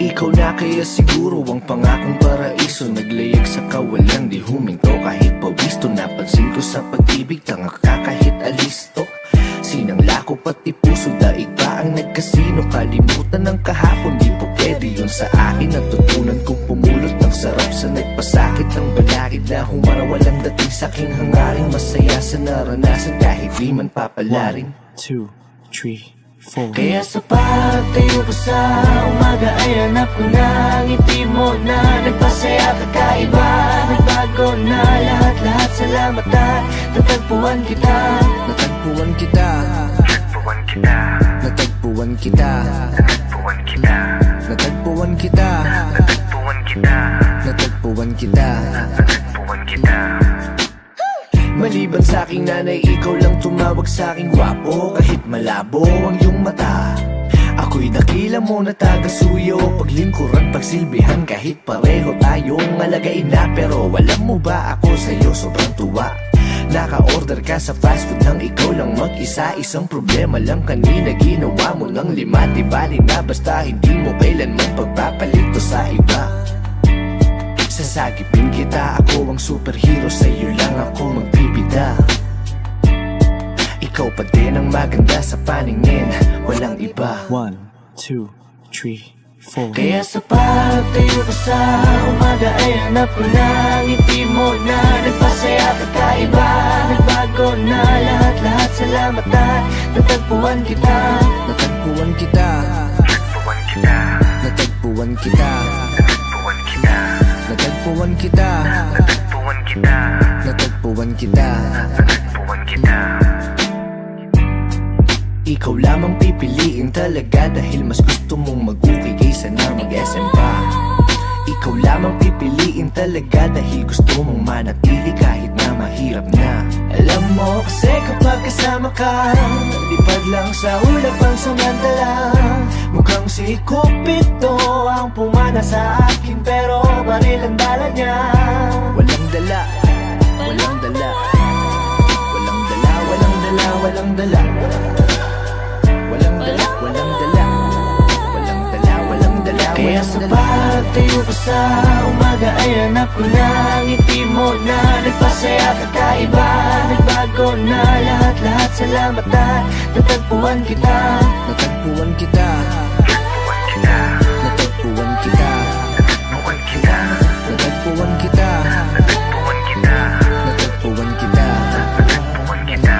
Ikaw na kaya siguro ang pangakong paraiso. Naglayag sa kawalan, di huminto kahit pawisto. Napansin ko sa pag-ibig, tanga ka kahit alisto. Sinangla ko pati puso, daig ba ang nagkasino? Kalimutan ng kahapon, di po pwede yun sa akin. Natutunan kong pumulot ng sarap sa nagpasakit. Ang balakid na humara, walang dating sa'king hangaring. Masaya sa naranasan kahit di man papalarin. 1, 2, 3, 4. Kaya sa pagtayo ko sa umaga ay hanap ko na ang ngiti mo na nagpasaya kakaiba. Nagbago na lahat-lahat, salamat at natagpuan kita. Natagpuan kita. Natagpuan kita. Natagpuan kita. Natagpuan kita. Natagpuan kita. Natagpuan kita. Natagpuan kita. Natagpuan kita. Maliban sa aking nanay, ikaw lang tumawag sa aking gwapo. Kahit malabo ang iyong mata, ako'y dakila mo na taga-suyo. Paglingkuran, pagsilbihan, kahit pareho tayong alagay na. Pero alam mo ba ako sa'yo sobrang tuwa. Naka-order ka sa fast food nang ikaw lang mag-isa. Isang problema lang kanina, ginawa mo ng 5. Di bali na basta hindi mo kailanman pagpapalito sa iba. Sasagipin kita, ako ang superhero, sa'yo lang ako magbibida. Ikaw pa din ang maganda sa paningin, walang iba. 1, 2, 3, 4. Kaya sa pagtayo ko sa umaga ay hanap ko na ang ngiti mo na nagpasaya kakaiba. Nagbago na lahat-lahat, salamat at natagpuan kita. Natagpuan kita. Natagpuan kita. Natagpuan kita. Natagpuan kita. Natagpuan kita. Natagpuan kita. Natagpuan kita. Natagpuan kita. Ikaw lamang pipiliin talaga dahil mas gusto mong mag-ukay kaysa na mag-SM pa. Ikaw lamang pipiliin talaga dahil gusto mong manatili kahit na mahirap na. Alam mo kasi kapag kasama ka, lipad lang sa ulap ang samantala. Mukhang si Cupido ang pumana sa akin, pero baril ang dala niya. Walang dala, walang dala. Walang dala, walang dala, walang dala. Walang dala, walang dala. Walang dala, walang dala. Kaya sa pagtayo ko sa umaga ay hanap ko na ang ngiti mo na nagpasaya kakaiba. Nagbago na lahat-lahat, salamat at natagpuan kita. Natagpuan kita. Natagpuan kita. Natagpuan kita. Natagpuan kita. Natagpuan kita. Natagpuan kita. Natagpuan kita. Natagpuan kita.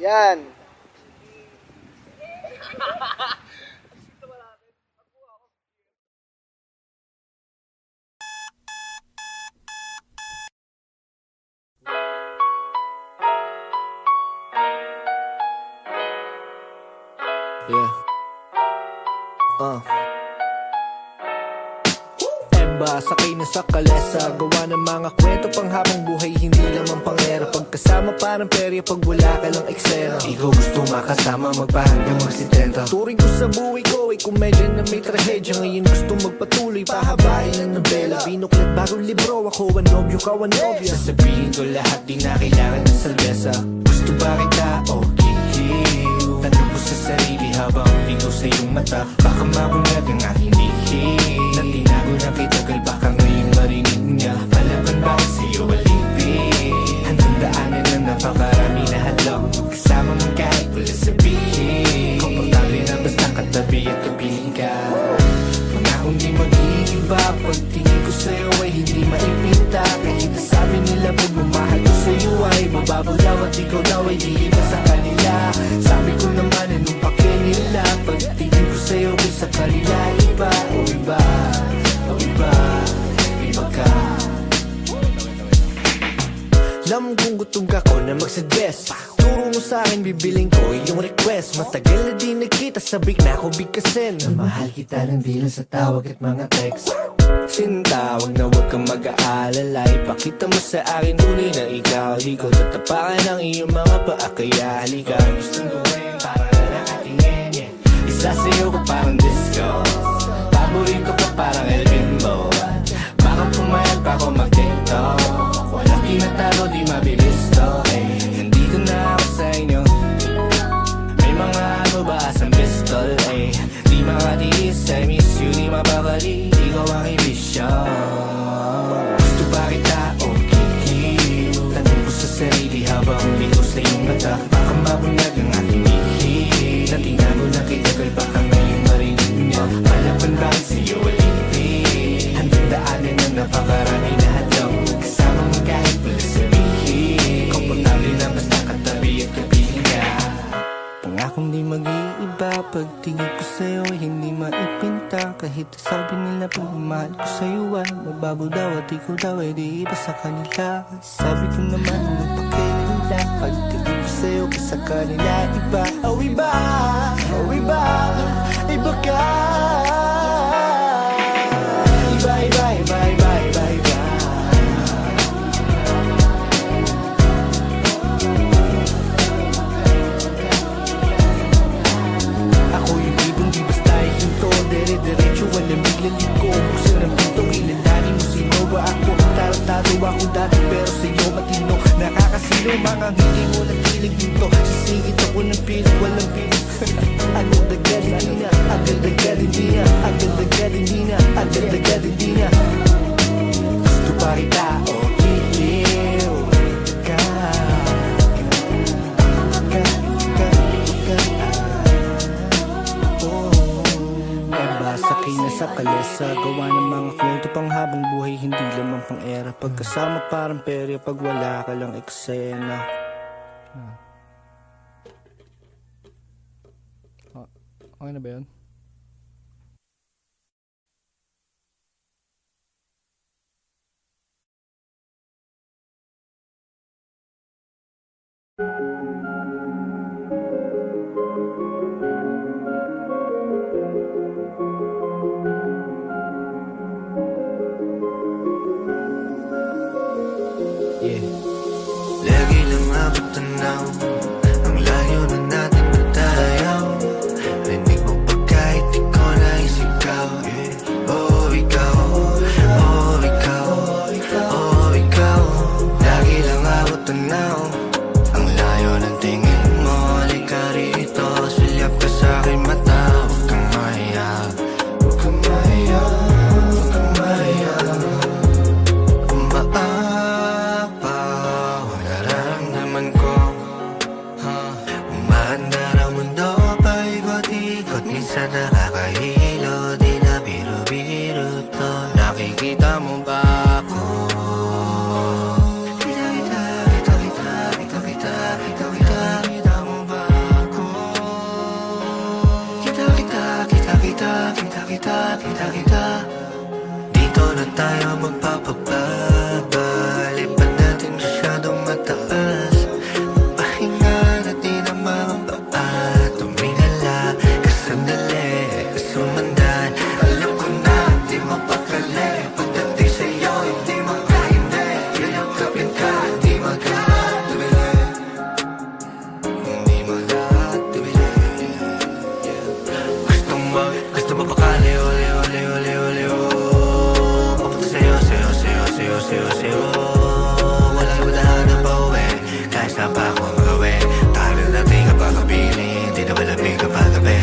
Yan. Yeah. Emba, sakay na sa kalesa. Gawa ng mga kwento pang habang buhay, hindi naman pangera. Pagkasama parang perya pag wala ka lang eksena. Ikaw gusto makasama, magpahanggang magsitenta. Turing ko sa buhay ko ay komedya na may trahedya. Ngayon gusto magpatuloy, pahabain ang nobela. Binuklat bagong libro, ako ang nobyo, ka ang nobya. Sasabihin ko lahat, di na kailangan ng salbesa. Gusto ba kita? Okay. Tanong ko sa sarili habang tingko sa iyong mata. Baka mabunyag ang aking lihim na tinago na kay tagal, baka ngayon marinig niya. Palaban ba ko sa iyo alipin? Hanggang daanan na napakarami na hadlang. Kasama mo kahit wala sabihin. Komportable na basta katabi at kapiling ka. Pangakong di mag-iiba, pagtingin ko sa'yo ay hindi maipinta. Kahit nasabi nila pagmamahal ko sa'yo ay baba. mababaw daw at ikaw daw ay di iba sa kanila. Sabi ko naman anong pake nila, pagtingin ko sa'yo kung sa kanila iba. O iba, o iba, iba ka. Alam kong gutom ka ko na mag-suggest, turo mo sa'kin bibiling ko yung request. Matagal na di nakita sabik na ako bigkasin, na mahal kita ng di lang sa tawag at mga text. Sinta, wag na wag kang mag-aalala, ipakita mo sa akin tunay na ikaw. Di ko tatapakan ang iyong mga paa, kaya halika. Gustong gawin para na nakatingin, yeah. Isa sa'yo ko parang disco, paborito ko parang Elvin mo. Baka pumayag pa ako mag-tiktok, walang tinatalo di mabilis to, eh. Nandito na ako sa inyo, may mga ano ba asang pistol, eh. Di makatiis, I miss you, di mapakali, ikaw ang ibisyo. Gusto ba kita o kikip? Tanong ko sa sarili habang bito sa iyong mata. Baka mabunag ang aking ihip, na tinago na kita ko'y baka ngayon marinig niya. Palaban bakit sa'yo alipin, hanggang daanan na napakarami na hadlang. Kasama mo kahit wala sabihin, komportable na basta katabi at kapiling ka. Pangakong di mag-iiba, pagtingin ko sa'yo hindi maipinta. Kahit sabi nila pagmamahal ko sa'yo ay mababaw daw at ikaw daw ay di iba sa kanila. Sabi ko naman anong pake nila, pagtingin ko sa'yo sa kanila iba. Oh iba, oh iba, iba ka. Iba, iba, iba, iba, iba, iba. Ako yung ibang di basta ihinto, dire-diretso walang biglaliko. Buksan ang pinto, kilalanin mo sino ba ako. Tarantado ako dati pero sa'yo matino, nakakasilo mga hindi mo natilig dito. Sisingit ako ng pilit, walang pilit. Agad-agad hindi na, agad-agad hindi na, agad-agad hindi na, agad-agad hindi na. Gusto pa kita o kikil ka, sakay na sa kalesa, gawa ng mga kwento pang habang buhay, hindi lamang pang era. Pagkasama parang perya, pag wala ka lang eksena. Okay na ba yun? Lagi lang ako tanaw, ang layo na natin matayaw. Rinig mo pa kahit di ko naisigaw, yeah. Oh ikaw, oh ikaw, oh ikaw. Lagi lang ako tanaw, ang layo ng tingin mo. Halika rito, sulyap ka sa'kin mata. Huwag kang mahiya, huwag kang mahiya, huwag kang mahiya. Minsan nakakahilo, di na biro-biro to. Nakikita mo ba ako? Kita mo ba ako? Kita. Dito na tayo magpapababa, lipat natin masyadong mataas. Pahinga natin ang mga paa, tumingala sandali, sumandan. Alam ko na, di mapakali. Pagdating sa'yo, hindi makahindi. Yayakapin ka, di magkatubili. Hindi magkatubili. Gusto mo pakali, uli. Papunta sa'yo. Walang ibadahan na pauwi, kahit saan pa ako magawin. Tagal natin kapag kapiling, di na malamig kapag gabi.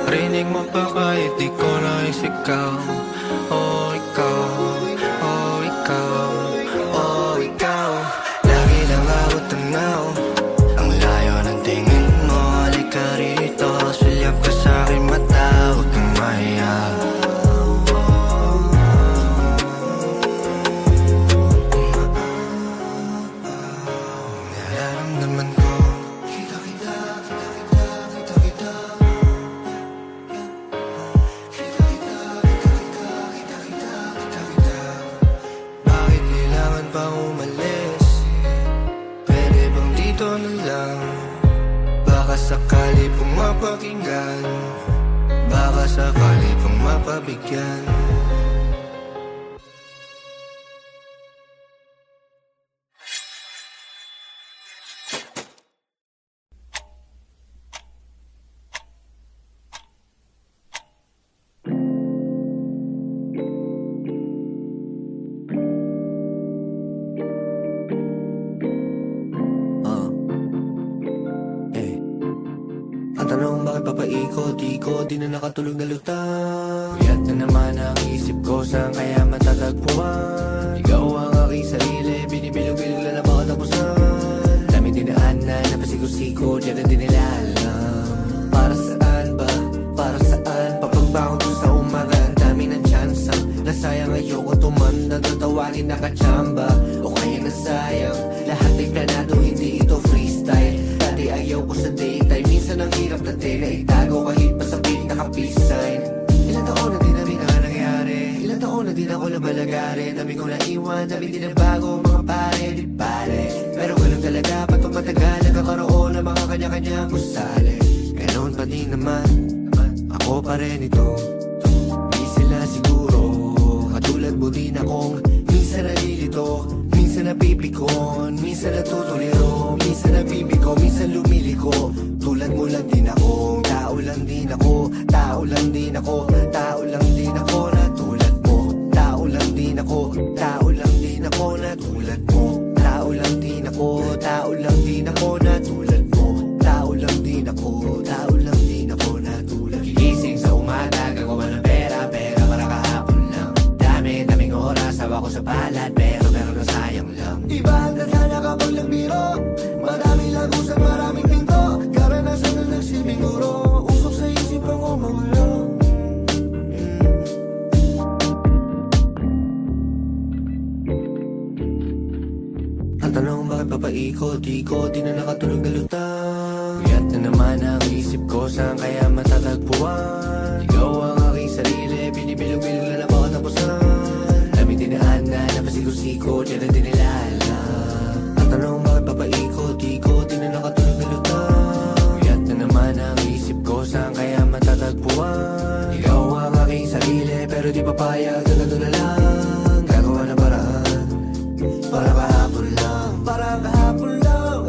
Rinig mo pa kahit di ko naisigaw. Oh ikaw, oh pang umalis? Pwede bang dito na lang? Baka sakali pong mapakinggan, baka sakali pong mapabigyan. Ang tanong bakit papaikot-ikot, di na nakatulog na lutang. Kuyat na naman ang isip ko, saan kaya matatagpuan? Ikaw ang aking sarili, binibilog-bilog lang na baka tapusan. Dami dinaan na napasigo-sigo, di na din nila alam. Para saan ba? Para saan? Papagbangon ko sa umaga, ang dami ng tsansa. Nasayang ayoko tumanda, tatawagin nakachamba. O kaya nasayang, lahat ay planado, hindi ito freestyle. Dati ayaw ko sa daytime, minsan ang hirap dati na itago kahit pa sa pink naka-peace sign. Ilang taon na din namin ang nangyari, ilang taon na din ako nabalagari. Dami ko na iwan, dami din na bago mga pare, di pare. Pero ganun talaga, pato matagal nagkakaroon ng mga kanya-kanyang gusali. Ganon pa din naman, ako pa rin ito. Di sila siguro, katulad mo din akong minsan nalilito, minsan napipikon, minsan natutuliro, minsan nabibigo, minsan lumiliko. Tulad mo lang din ako, tao lang din ako, tao lang din ako, tao lang din ako na tulad mo. Tao lang din ako, tao lang din ako na tulad mo. Tao lang din ako, tao lang din ako na tulad mo. Tao lang din ako, tao lang din ako na tulad. Gigising sa umaga, gagawa ng pera para kahapon lang. Daming oras, hawa ko sa palad, pero nasayang lang. Iba ang tadhana kapag nagbiro, madaming lagusan, maraming pinto. Karanasan na nagsilbing guro, usok sa isipan ko magulo. Ang tanong bakit papaikot-ikot, di na nakatulog na lutang. Kuyat na naman ang isip ko, saan kaya matatagpuan? Ikaw ang aking sarili, binibilog-bilog lang na baka tapusan. Daming dinaan na napasigo-sigo, di na din nila alam. Ang tanong bakit papaikot-ikot, di na nakatulog na lutang. Kuyat na naman ang isip ko, saan kaya matatagpuan? Ikaw ang aking sarili, pero di papayag, ganito na lang. Gagawa na paraan, para kahapon lang, para kahapon lang,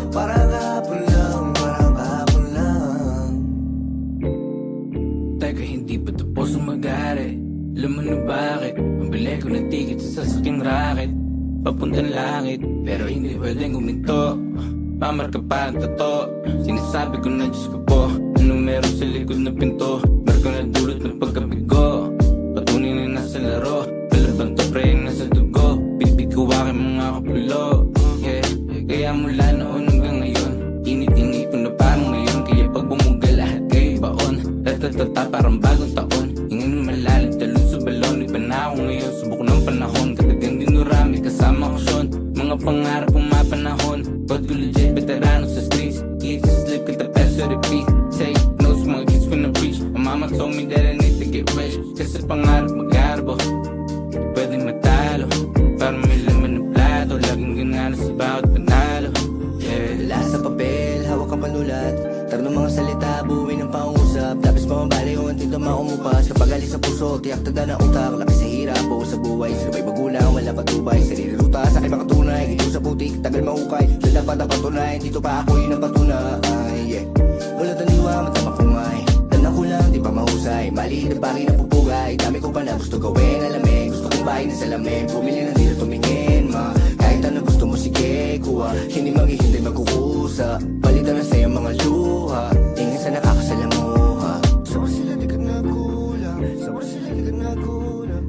para kahapon lang, para kahapon lang. Teka, hindi pa tapos ang mag-ari? Alam mo na bakit? Mabili ko ng ticket sa sasakyang racket, papuntang langit, pero hindi pwedeng huminto. Mamarka pa ang totoo, sinasabi ko na Diyos ko po. Anong meron sa likod na pinto? Meron ko na dulot ng pagkabigo. Patunay na nasa laro, palabang to pre yung nasa dugo. Bitbit ko aking mga kapulo, yeah. Kaya mula noon hanggang ngayon, init-init ko na parang ngayon. Kaya pag bumuga lahat kayo baon, tatatata parang bagong taon. Ingin malalim, talon sa balon, iba na ako ngayon. Subok ng panahon, katagang dinurami kasama ko Sean. Mga pangarap ang mapanahon, God ko legit, veterano sa streets. Eat, sleep, kita peso, repeat. Say no sa mga kids ko na preach. My mama told me that I need to get rich, kasi pangarap mag-arbo, pwedeng matalo, para may laman ng plato. Laging ganana sa bawat panalo, yeah. Wala sa papel, hawak ang panulat. Taro ng mga salita, buwi ng pangusap. Tapos pamabali kung ang tinto maumupas. Kapag alis sa puso, tiyak taga na utak. Laki sa hirap o sa buhay, sabay magulang, wala patubay. Sarili ruta sa aking makatunay, ito sa putik, tagal mahukay. Sa dapat na patunay, dito pa ako yun ang patunay, yeah. Wala taliwa, matapakungay. Tanda ko lang, di pa mahusay. Mali na bagay na pupugay. Dami ko pa na gusto gawin, alamig. Gusto kong bahay na salamin, bumili na dito tumingin, ma. Kahit ano gusto mo, sige, kuha. Hindi maghihintay magkukusa. Palitan na sa'yo mga luha. Tingin sa nakakasalamuha. Sabar sila di ka nagkulang, sabar sila di ka nagkulang,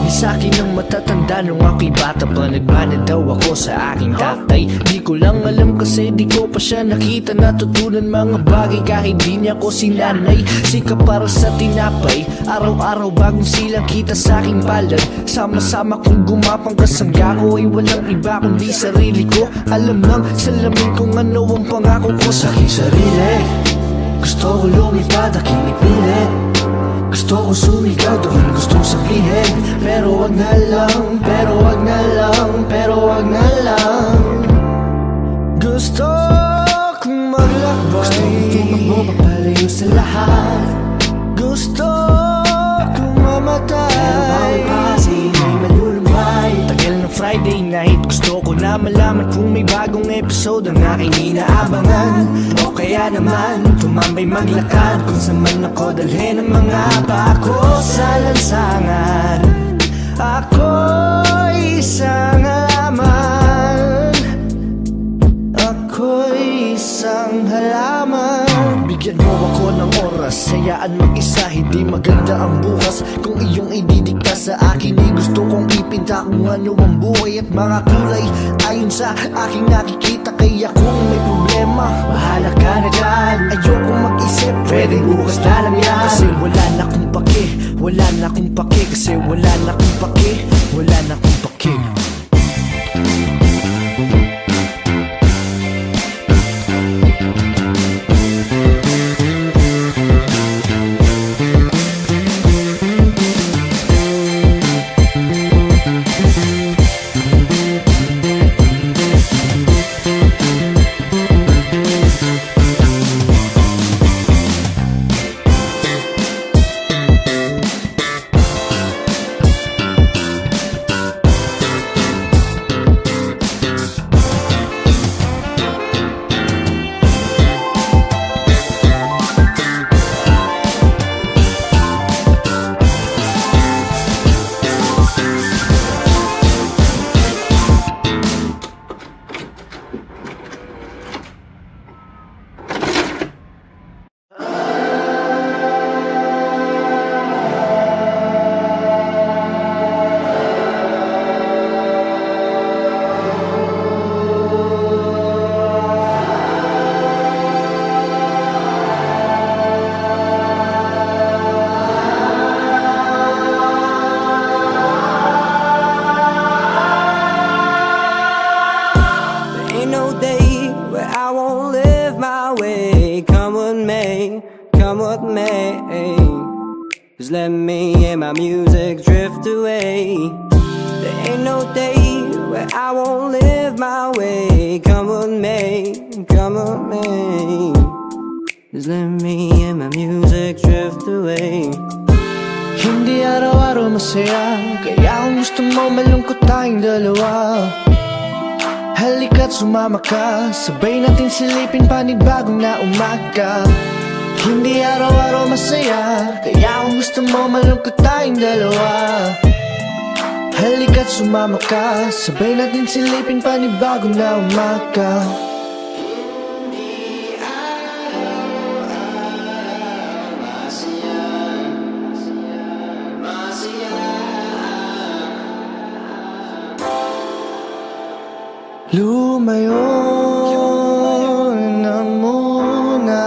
Sabi sa'kin ng matatanda nung ako'y bata pa, nagmana daw ako sa aking tatay. Di ko lang alam kasi di ko pa siya nakita, natutunan mga bagay kahit di niya ko sinanay. Sikap para sa tinapay, araw-araw bagong silang kita sa aking palad. Sama-sama kong gumapang kasangga ko ay walang iba kundi sarili ko. Alam ng salamin kung ano ang pangako ko sa aking sarili. Gusto ko lumipad, aking ipilit. Gusto ko sumigaw, doon gustong sabihin. Pero wag na lang, pero wag na lang, pero wag na lang. Gusto kong maglakbay, gusto kong tumakbo papalayo sa lahat. Gusto kong mamatay, pero bawal pasin ay malulumbay. Tagal ng Friday night, gusto ko na malaman kung may bagong episode ang aking inaabangan. O kaya naman, tumambay maglakad kung saan man ako dalhin ang mga pa ko sa lansangan. Ako'y isang halaman, ako'y isang halaman. Bigyan mo ako ng oras, hayaan mag-isa, hindi maganda ang bukas. Kung iyong ididikta sa akin, gusto kong ipinta kung ano ang buhay at mga kulay ayon sa aking nakikita. Kaya kung may problema, bahala ka na dyan. Ayoko mag-isip, pwedeng bukas na lang yan. Kasi wala na akong pake, wala na akong pake. Kasi wala na akong pake, wala na akong pake. Just let me and my music drift away. There ain't no day where I won't live my way. Come with me, come with me. Just let me and my music drift away. Hindi araw-araw masaya, kaya kung gusto mo malungkot tayong dalawa. Halika't sumama ka, sabay natin silipin panibagong na umaga. Hindi araw-araw masaya, kaya kung gusto mo malungkot tayong dalawa. Halika't sumama ka, sabay natin silipin panibagong na umaga. Lumayo na muna.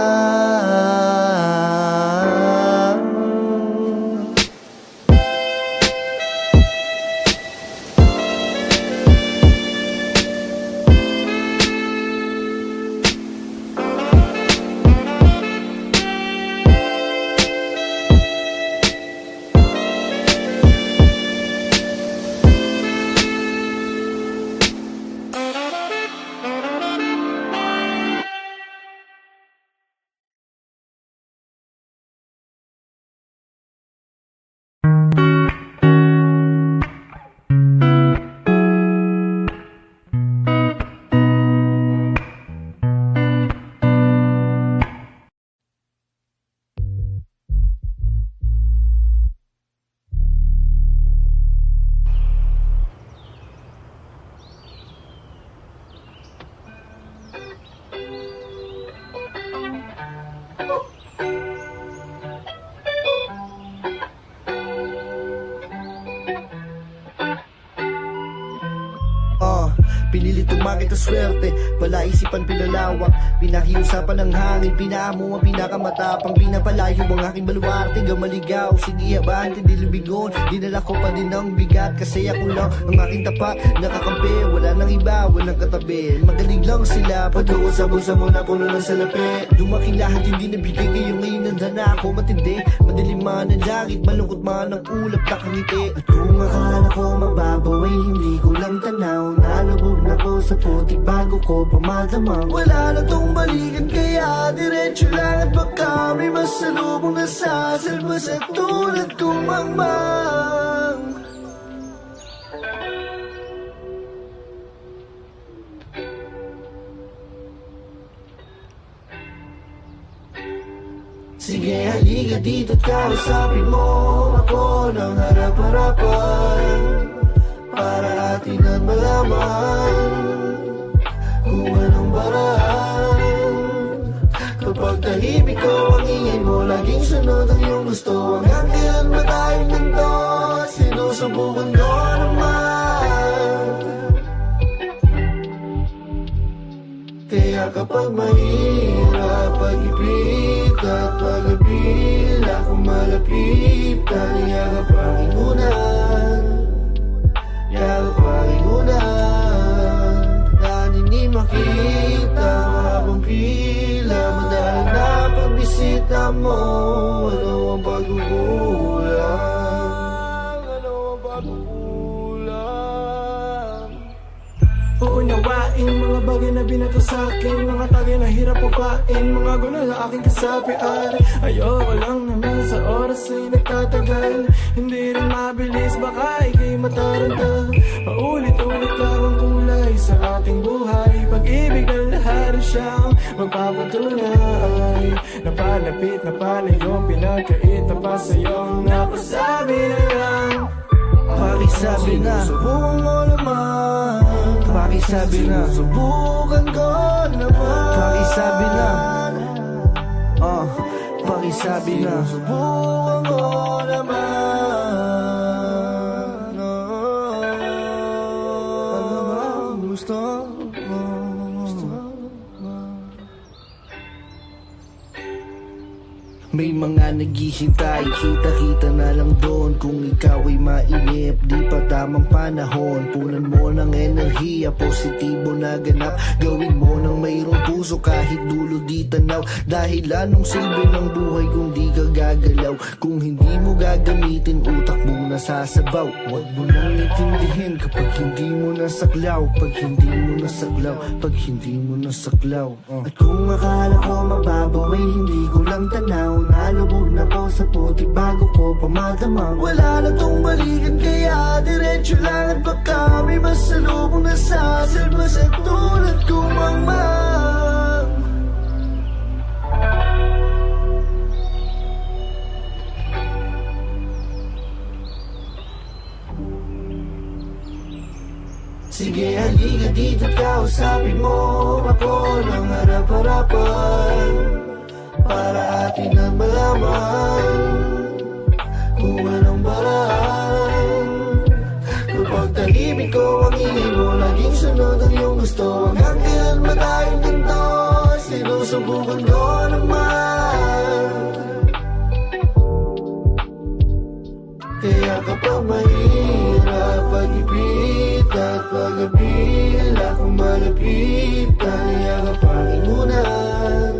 Pinilit tumakit ang swerte, palaisipan pinalawak. Pinakiusapan ng hangin, pinaamo ang pinakamatapang. Pinapalayo ang aking baluarte, gamaligaw. Sige abante, di lubigon. Dinala ko pa din ang bigat, kasi ako lang ang aking tapat. Nakakampi, wala nang iba, walang katabi. Magaling lang sila, pag-uusap-usap mo na puno ng salapi. Dumaking lahat, hindi nabigay kayo ngayon. Nandana ako matindi, madiliman ang langit, malungkot man ang ulap, nakangiti. At kung akala ko mababaw ay hindi ko lang tanaw. Nalubog na ko sa putik bago ko pamadamang. Wala na tong balikan kaya diretso lang. At baka may masalubong na sasalbas at tulad kong mangmang. Sige, halika dito't kausapin mo ako ng harap-harapan, para atin ang malaman kung anong paraan. Kapag tahimik ko ang ingay mo, laging sunod ang iyong gusto. Hanggang kailan ba tayong ganito? Sinusubukan ko naman. Kaya kapag mahirap pag-ibig at pag-abila, kung malapitan, yakap ang ingunan, yakap ang ingunan. Dahil hindi makita habang pila, madalang na pagbisita mo. Ano ang pagkukulang? Ano ang pagkukulang? Uunawain mga bagay na binato sa'kin, mga tagay na hirap upain, mga guna sa aking kasapian. Ayoko lang naman sa oras ay nagtatagal, hindi rin mabilis, baka ika'y mataranta. Paulit-ulit lang ang kulay sa ating buhay, pag-ibig na lahat ay siyang magpapatunay. Napalapit na palayo, pinagkaita pa sa'yo, napasabi na lang. Pakisabi na, subukan mo naman. Pakisabi na, subukan ko naman. Pakisabi na, pakisabi na, subukan ko naman. Ano ba gusto mo? May mga naghihintay, kita-kita na lang doon. Kung ikaw ay mainip, di pa tamang panahon. Punan mo ng enerhiya, positibo na ganap. Gawin mo ng mayroong puso kahit dulo di tanaw. Dahil anong silbi ng buhay kung di ka gagalaw? Kung hindi mo gagamitin, utak mo nasasabaw. Huwag mo nang itindihin kapag hindi mo nasaklaw. Pag hindi mo nasaklaw, pag hindi mo nasaklaw. At kung akala ko mababaw ay hindi ko lang tanaw. Nalubog na ko sa putik bago ko pamadamang. Wala na tong balikan kaya diretso lang. At baka may masalubong na sasalbas at tulad kong mangmang. Sige, halika dito't kausapin mo ako ng harap-harapan, para atin ang malaman kung anong paraan. Kapag tahimik ko ang ingay mo, laging sunod ang iyong gusto. Hanggang kailan ba tayong ganito? Sinusubukan ko naman. Kaya kapag mahirap pag-ibig at pag-abila, kung malapitan, yakap ang ingunan,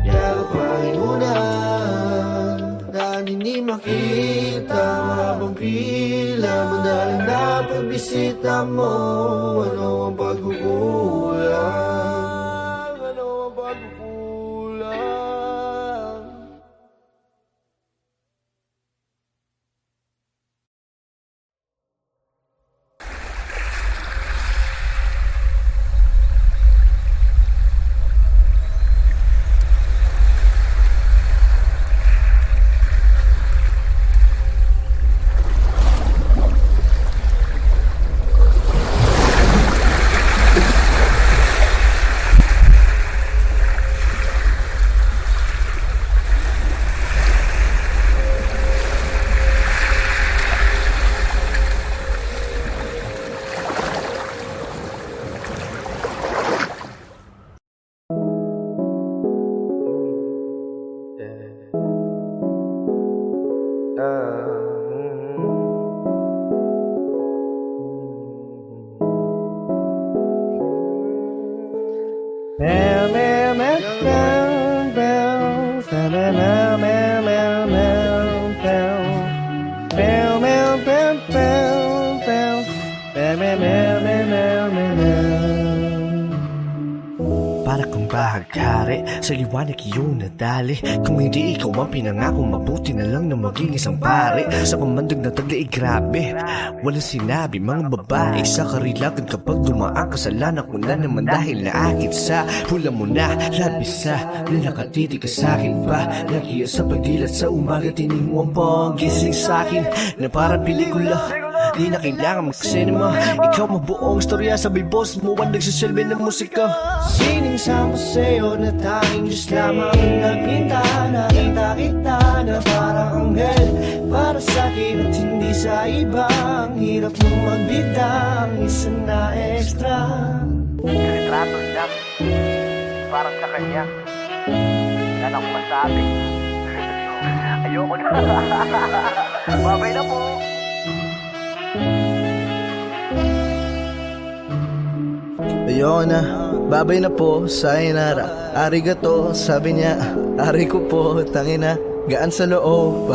yakap ang ingunan. Dahil hindi makita habang pila, madalang na pagbisita mo. Ano ang pagkukulang? Ano ang pagkukulang? Para kang bahagkari, sa liwanag iyong nadali. Kung hindi ikaw ang pinangako, mabuti na lang na maging isang pare. Sa pamandag na taglay, grabe, walang sinabi mga babae sa karilagan. Kapag dumaan kasalanan ko na naman dahil naakit sa hula mo na labisa na nakatitig ka sa'kin pa. Nakiya sa pagdilat sa umaga, tinig mo ang panggising sa'kin na parang pelikula. Di na kailangan mag-cinema, ikaw mabuong istorya, sabay boss mo ang nagsisilbi ng musika. Siningsama sa'yo na tanging Diyos lamang nagpinta. Nakita kita na parang anghel para sa'kin at hindi sa iba. Ang hirap mong magbida, ang isa na extra. Retrato lang, parang sa kanya. Wala na akong masabi. Ayoko na. Babay na po. Ayoko na, babay na po, sayonara. Arigato, sabi niya, ari ko po, tangina, gaan sa loob.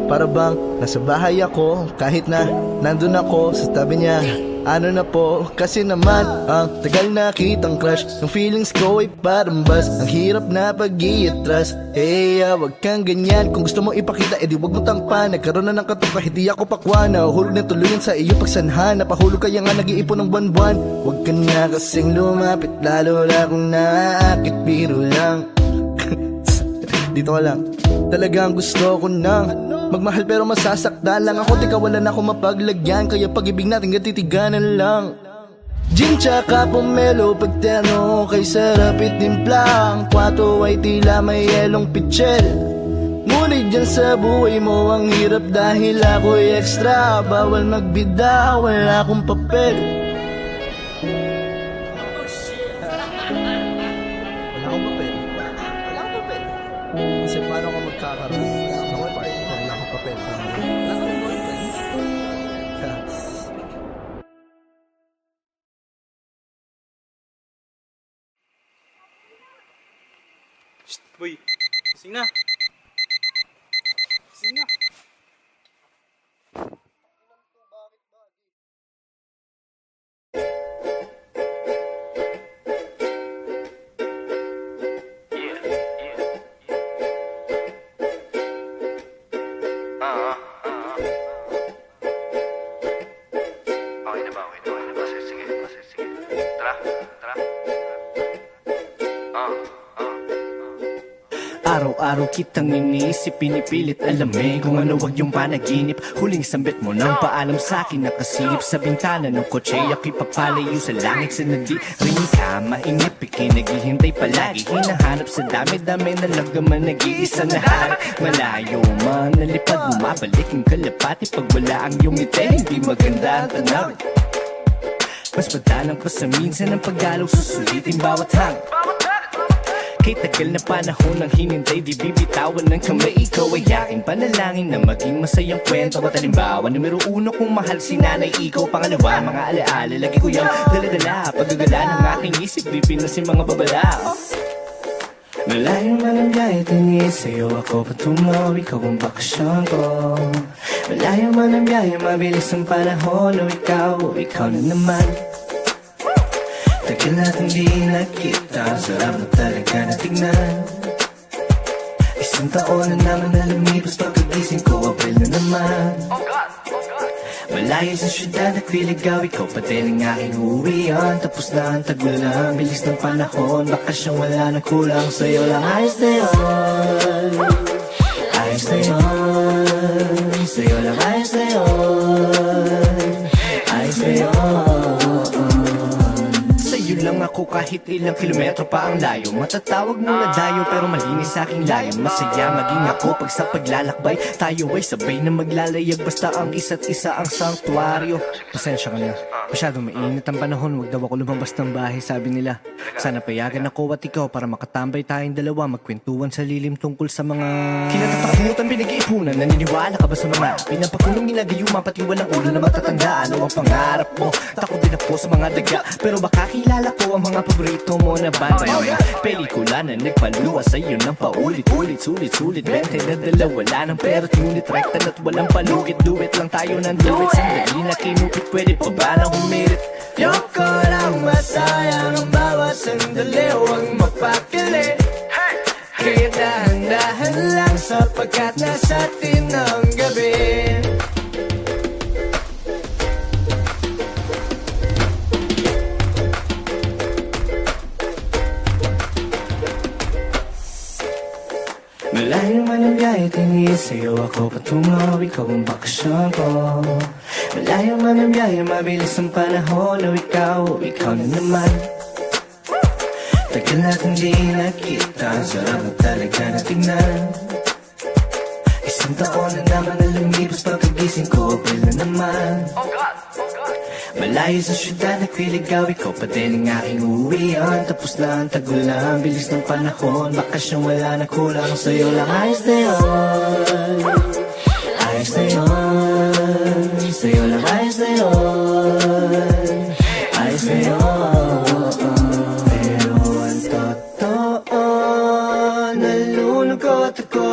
Para bang nasa bahay ako, kahit na nandun ako sa tabi niya. Ano na po, kasi naman ang tagal na kitang crush. Ang feelings ko ay parang bus, ang hirap na pag-i-atras. Wag kang ganyan, kung gusto mo ipakita, edi wag mo tangpan. Nagkaroon na ng katupa, hindi ako pakwa. Nahuhulog na tuluyan sa iyo pagsanhan. Napahulog kaya nga nag-iipon ng buwan-buwan. Wag ka na kasing lumapit, lalo na kung naakit, biro lang. Dito ka lang, talagang gusto ko nang magmahal pero masasaktan lang ako. Di kawalan ako mapaglagyan, kaya pag-ibig natin gatitiganan lang. Gin tsaka pomelo, pagterno kay sarap itimplang. Kwato ay tila may yelong pichel. Ngunit dyan sa buhay mo ang hirap dahil ako'y extra. Bawal magbida, wala akong papel. Wala akong papel. Wala akong papel. Kasi paano ka magkakaroon? Wala akong papel. Wala akong boyfriend. Boy, gising na. Gising na. Araw-araw kitang iniisip, pinipilit alamin kung ano wag yung panaginip. Huling sambit mo nang paalam sa'kin, nakasilip sa bintana ng kotse. Ako'y papalayo sa langit sa nadi rin ka mainip, ikinaghihintay palagi. Hinahanap sa dami-dami na lagaman, nag-iisa na harap. Malayo man, nalipad, bumabalik ang kalapati. Pag wala ang iyong ngiti, hindi maganda ang tanaw. Mas madalang pa sa minsan ang pagdalaw, susulitin bawat hang. Kay tagal na panahon ng hinintay, di bibitawan ng kamay. Ikaw ay aking panalangin na maging masayang kwento. At halimbawa, numero 1 kung mahal si nanay, ikaw. Pangalawa, mga alaala, lagi ko yung daladala. Paggagala ng aking isip, di pinasin mga babala. Malayo man ang biyahe, tingin sa'yo ako patungo. Ikaw ang bakasyon ko. Malayo man ang biyahe, mabilis ang panahon. O ikaw na naman. Tagal natin di nakita, sarap na talaga na tignan. Isang taon na naman na lumipas, pagkagising ko, April na naman. Malayo sa syudad, nagliligaw, ikaw pa din ang aking uwian. Tapos na ang tagulang, bilis ng panahon, bakasyong wala na kulang. Sa'yo lang ayos na yun, ayos na yun. Sa'yo lang ayos na yun, ayos na yun. Lang ako kahit ilang kilometro pa ang layo. Matatawag mo na dayo pero malinis sa aking layon. Masaya maging ako pag sa paglalakbay tayo ay sabay na maglalayag. Basta ang isa't isa ang sanktuaryo. Pasensya ka na, masyadong mainit ang panahon. Huwag daw ako lumabas ng bahay, sabi nila. Sana payagan ako at ikaw para makatambay tayong dalawa, magkwentuhan sa lilim tungkol sa mga kinatatakutan, pinag-iipunan. Naniniwala ka ba sa mga pinapakulong ginagayuma, pati walang ulo na matatandaan? O ang pangarap mo? Takot din ako sa mga daga, pero baka kilala ko ang mga paborito mo na banda? Mga pelikula na nagpaluwa sa'yo ng paulit-ulit, sulit-sulit 20 na dala, wala ng pera, ngunit rekta na't walang palugit. Do it lang tayo ng do it, sandali na kinupit, pwede pa ba na humirit? Yung ko lang masayang ang bawat sandali, huwag mapakili. Kaya dahan-dahan lang sapagkat nasa atin ang gabi. Malayo man ang biyahe, tingin sa'yo ako patungo, ikaw ang bakasyon ko. Malayo man ang biyahe, mabilis ang panahon, o ikaw na naman. Tagal natin di nakita, ang sarap na talaga na tingnan. Isang taon na naman na lumipas, pagkagising ko, April na naman. Malayo sa syudad, nagliligaw, ikaw pa din ang aking uuwian. Tapos na ang tagulan, bilis ng panahon, bakasyon wala na kulang, sa'yo lang ayos na yun. Ayos na yun, sa'yo lang ayos na yun. Ayos na yun. Pero ang totoo, nalulungkot ako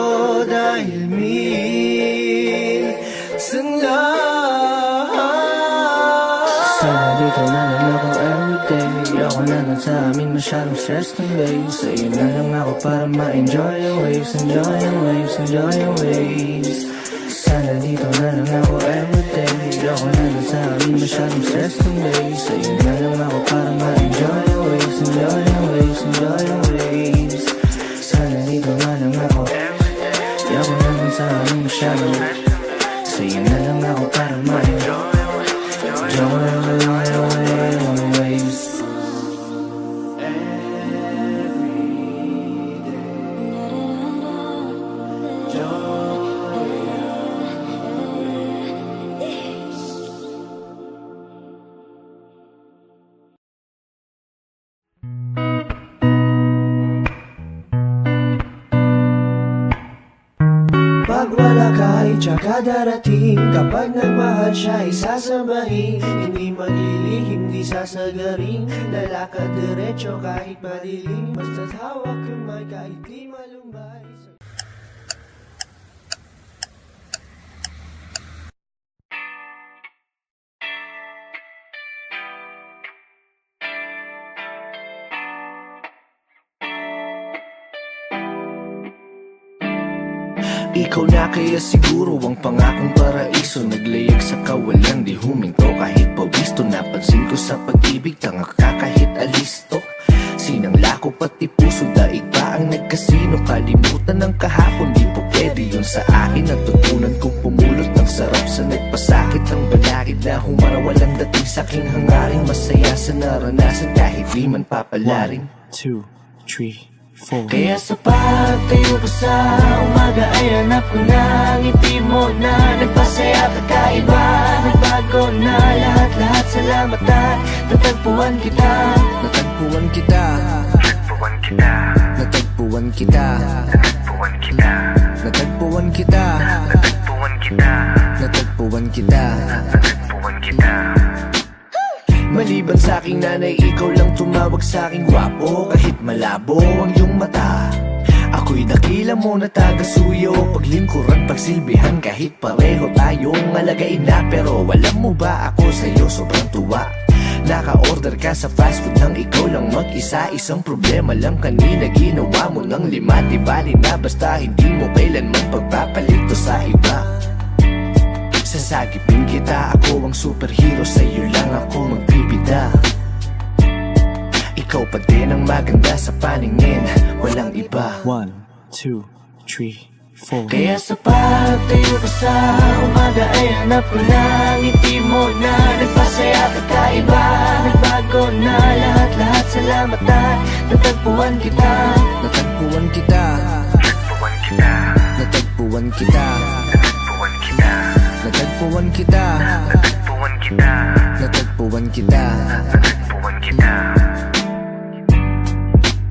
dahil minsan lang. Sana dito na lang ako everyday. Ayoko na lang sa amin masyadong stress ng waves. Sa'yo na lang ako para ma-enjoy yung waves. Enjoy yung waves, enjoy yung waves. Sana dito na lang ako everyday. Ayoko na lang sa amin masyadong stress ng waves. Sa'yo na lang ako para ma-enjoy yung waves. Enjoy yung waves, enjoy yung waves. Sana dito na lang ako everyday. Ayoko na lang sa amin masyadong. Sa'yo na lang ako para ma-enjoy. Pag wala ka ay tsaka darating. Kapag nagmahal siya ay sasabahin. Hindi maglilihim, di sasagaring. Lalakad diretso kahit madilim. Basta't hawak kamay kahit di malumbay. Ikaw na kaya siguro ang pangakong paraiso. Naglayag sa kawalan, di huminto kahit pawisto. Napansin ko sa pag-ibig, tanga ka kahit alisto. Sinangla ko pati puso, daig pa ang nagkasino. Kalimutan ng kahapon, di po pwede yun sa akin. Natutunan kong pumulot ng sarap sa nagpasakit. Ang balakid na humara, walang dating saking hangaring. Masaya sa naranasan kahit di man papalaring. 1, 2, 3 Kaya sa pagtayo ko sa umaga ay hanap ko na ang ngiti mo na nagpasaya kakaiba. Nagbago na lahat-lahat, salamat at natagpuan kita. Natagpuan kita. Natagpuan kita. Natagpuan kita. Natagpuan kita. Natagpuan kita. Natagpuan kita. Natagpuan kita. Natagpuan kita. Maliban sa aking nanay, ikaw lang tumawag sa aking gwapo. Kahit malabo ang iyong mata, ako'y dakila mo na taga-suyo. Paglingkuran, pagsilbihan, kahit pareho tayong alagain na. Pero alam mo ba ako sa'yo sobrang tuwa. Naka-order ka sa fast food nang ikaw lang mag-isa. Isang problema lang kanina, ginawa mo ng 5. Di bali na basta hindi mo kailanman pagpapalito sa iba. Sasagipin kita, ako ang superhero, sa'yo lang ako magbibida. Ikaw pa din ang maganda sa paningin, walang iba. 1, 2, 3, 4 Kaya sa pagtayo ko sa umaga ay hanap ko na ang ngiti mo na nagpasaya kakaiba. Nagbago na lahat-lahat, salamat at natagpuan kita. Natagpuan kita. Natagpuan kita. Natagpuan kita. Natagpuan kita. Natagpuan kita. Natagpuan kita. Natagpuan kita. Natagpuan kita.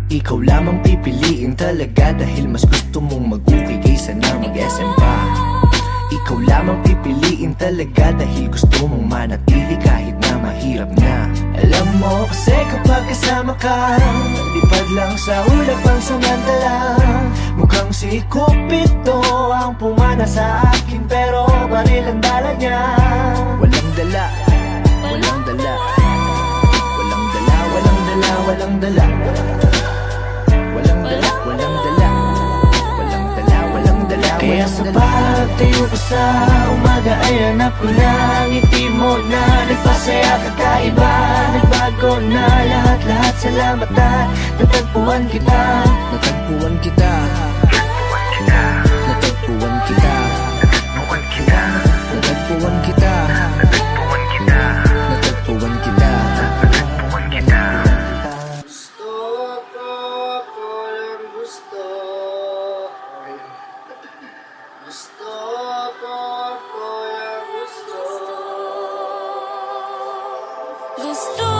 Ikaw lamang pipiliin talaga dahil mas gusto mong mag-uwi kaysa na mag-SM pa. Ikaw lamang pipiliin talaga dahil gusto mong manatili kahit na mahirap na. Alam mo kasi kapag kasama ka, lipad lang sa ulap ang samantala. Mukhang si Cupido ang pumana sa akin, pero baril ang dala niya. Walang dala, walang dala, walang dala, walang dala, walang dala, walang dala, walang dala, walang dala, walang dala. Kaya sa pagtayo ko sa umaga ay hanap ko na ang ngiti mo na nagpasaya kakaiba. Nagbago na lahat-lahat, salamat at natagpuan kita. Natagpuan kita, natagpuan kita, natagpuan kita, natagpuan kita, natagpuan kita, natagpuan kita, natagpuan kita. Gusto ko, ako lang gusto. Gusto ko, ako lang gusto. Gusto